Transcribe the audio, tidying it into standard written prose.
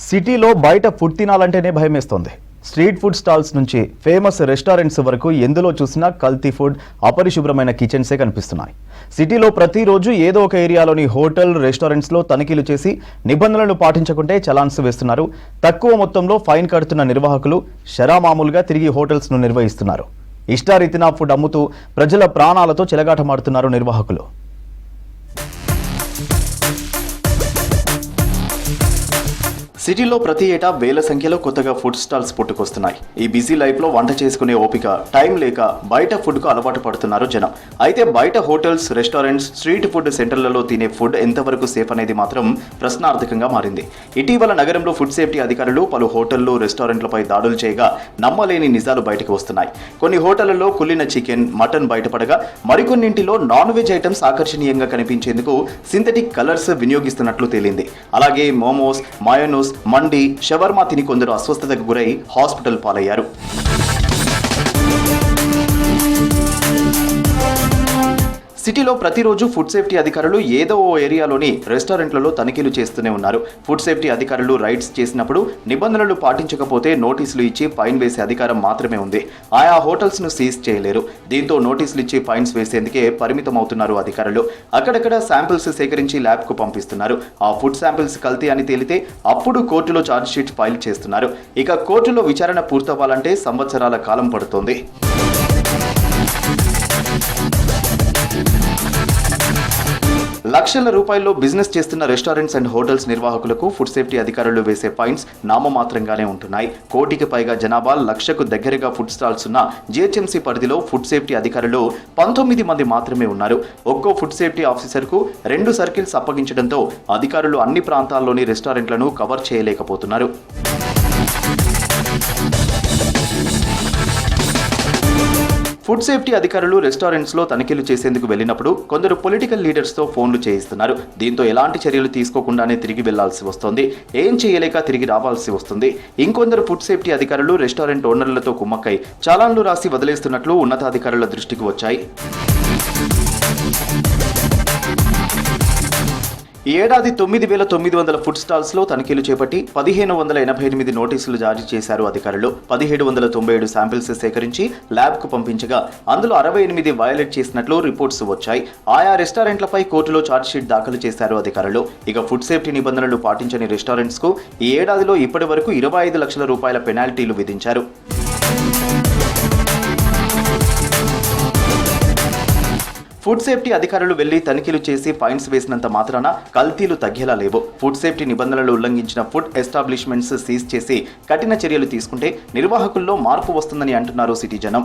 సిటీలో బయట ఫుడ్ తినాలంటేనే భయమేస్తోంది. స్ట్రీట్ ఫుడ్ స్టాల్స్ నుంచి ఫేమస్ రెస్టారెంట్స్ వరకు ఎందులో చూసినా కల్తీ ఫుడ్, అపరిశుభ్రమైన కిచెన్సే కనిపిస్తున్నాయి. సిటీలో ప్రతిరోజు ఏదో ఒక ఏరియాలోని హోటల్, రెస్టారెంట్స్లో తనిఖీలు చేసి నిబంధనలు పాటించకుంటే చలాన్స్ వేస్తున్నారు. తక్కువ మొత్తంలో ఫైన్ కడుతున్న నిర్వాహకులు షరామామూలుగా తిరిగి హోటల్స్ను నిర్వహిస్తున్నారు. ఇష్టారీతిన ఫుడ్ అమ్ముతూ ప్రజల ప్రాణాలతో చెలగాటమాడుతున్నారు నిర్వాహకులు. సిటీలో ప్రతి ఏటా వేల సంఖ్యలో కొత్తగా ఫుడ్ స్టాల్స్ పుట్టుకొస్తున్నాయి. ఈ బిజీ లైఫ్లో వంట చేసుకునే ఓపిక, టైం లేక బయట ఫుడ్కు అలవాటు పడుతున్నారు జనం. అయితే బయట హోటల్స్, రెస్టారెంట్స్, స్ట్రీట్ ఫుడ్ సెంటర్లలో తినే ఫుడ్ ఎంతవరకు సేఫ్ అనేది మాత్రం ప్రశ్నార్థకంగా మారింది. ఇటీవల నగరంలో ఫుడ్ సేఫ్టీ అధికారులు పలు హోటళ్లు, రెస్టారెంట్లపై దాడులు చేయగా నమ్మలేని నిజాలు బయటకు వస్తున్నాయి. కొన్ని హోటళ్లలో కుళ్ళిన చికెన్, మటన్ బయటపడగా మరికొన్నింటిలో నాన్ వెజ్ ఐటమ్స్ ఆకర్షణీయంగా కనిపించేందుకు సింథటిక్ కలర్స్ వినియోగిస్తున్నట్లు తేలింది. అలాగే మోమోస్, మయోనోస్, మండి, షవర్మా తిని కొందరు అస్వస్థతకు గురై హాస్పిటల్ పాలయ్యారు. సిటీలో ప్రతిరోజు ఫుడ్ సేఫ్టీ అధికారులు ఏదో ఓ ఏరియాలోని రెస్టారెంట్లలో తనిఖీలు చేస్తూనే ఉన్నారు. ఫుడ్ సేఫ్టీ అధికారులు రైడ్స్ చేసినప్పుడు నిబంధనలు పాటించకపోతే నోటీసులు ఇచ్చి ఫైన్ వేసే అధికారం మాత్రమే ఉంది. ఆయా హోటల్స్ ను సీజ్ చేయలేరు. దీంతో నోటీసులు ఇచ్చి ఫైన్స్ వేసేందుకే పరిమితమవుతున్నారు అధికారులు. అక్కడక్కడ శాంపిల్స్ సేకరించి ల్యాబ్ కు పంపిస్తున్నారు. ఆ ఫుడ్ శాంపిల్స్ కల్తీ అని తేలితే అప్పుడు కోర్టులో ఛార్జ్ షీట్ ఫైల్ చేస్తున్నారు. ఇక కోర్టులో విచారణ పూర్తవ్వాలంటే సంవత్సరాల కాలం పడుతోంది. లక్షల రూపాయల్లో బిజినెస్ చేస్తున్న రెస్టారెంట్స్ అండ్ హోటల్స్ నిర్వాహకులకు ఫుడ్ సేఫ్టీ అధికారులు వేసే ఫైన్స్ నామమాత్రంగానే ఉంటున్నాయి. కోటికి పైగా జనాభా, లక్షకు దగ్గరగా ఫుడ్ స్టాల్స్ ఉన్న జిహెచ్ఎంసీ పరిధిలో ఫుడ్ సేఫ్టీ అధికారులు 19 మంది మాత్రమే ఉన్నారు. ఒక్కో ఫుడ్ సేఫ్టీ ఆఫీసర్కు 2 సర్కిల్స్ అప్పగించడంతో అధికారులు అన్ని ప్రాంతాల్లోని రెస్టారెంట్లను కవర్ చేయలేకపోతున్నారు. ఫుడ్ సేఫ్టీ అధికారులు రెస్టారెంట్స్లో తనిఖీలు చేసేందుకు వెళ్లినప్పుడు కొందరు పొలిటికల్ లీడర్స్తో ఫోన్లు చేయిస్తున్నారు. దీంతో ఎలాంటి చర్యలు తీసుకోకుండానే తిరిగి వెళ్లాల్సి వస్తోంది. ఏం చేయలేక తిరిగి రావాల్సి వస్తుంది. ఇంకొందరు ఫుడ్ సేఫ్టీ అధికారులు రెస్టారెంట్ ఓనర్లతో కుమ్మక్కై చలాన్లు రాసి వదిలేస్తున్నట్లు ఉన్నతాధికారుల దృష్టికి వచ్చాయి. ఈ ఏడాది 9,900 ఫుడ్ స్టాల్స్ లో తనిఖీలు చేపట్టి 1,588 నోటీసులు జారీ చేశారు అధికారులు. 1,797 శాంపిల్స్ సేకరించి ల్యాబ్ కు పంపించగా అందులో 68 వయలేట్ చేసినట్లు రిపోర్ట్స్ వచ్చాయి. ఆయా రెస్టారెంట్లపై కోర్టులో ఛార్జ్ షీట్ దాఖలు చేశారు అధికారులు. ఇక ఫుడ్ సేఫ్టీ నిబంధనలు పాటించని రెస్టారెంట్స్ కు ఈ ఏడాదిలో ఇప్పటి వరకు 25 లక్షల రూపాయల పెనాల్టీలు విధించారు. ఫుడ్ సేఫ్టీ అధికారులు వెళ్లి తనిఖీలు చేసి ఫైన్స్ వేసినంత మాత్రాన కల్తీలు తగ్గేలా లేవు. ఫుడ్ సేఫ్టీ నిబంధనలు ఉల్లంఘించిన ఫుడ్ ఎస్టాబ్లిష్మెంట్స్ సీజ్ చేసి కఠిన చర్యలు తీసుకుంటే నిర్వాహకుల్లో మార్పు వస్తుందని అంటున్నారు సిటీ జనం.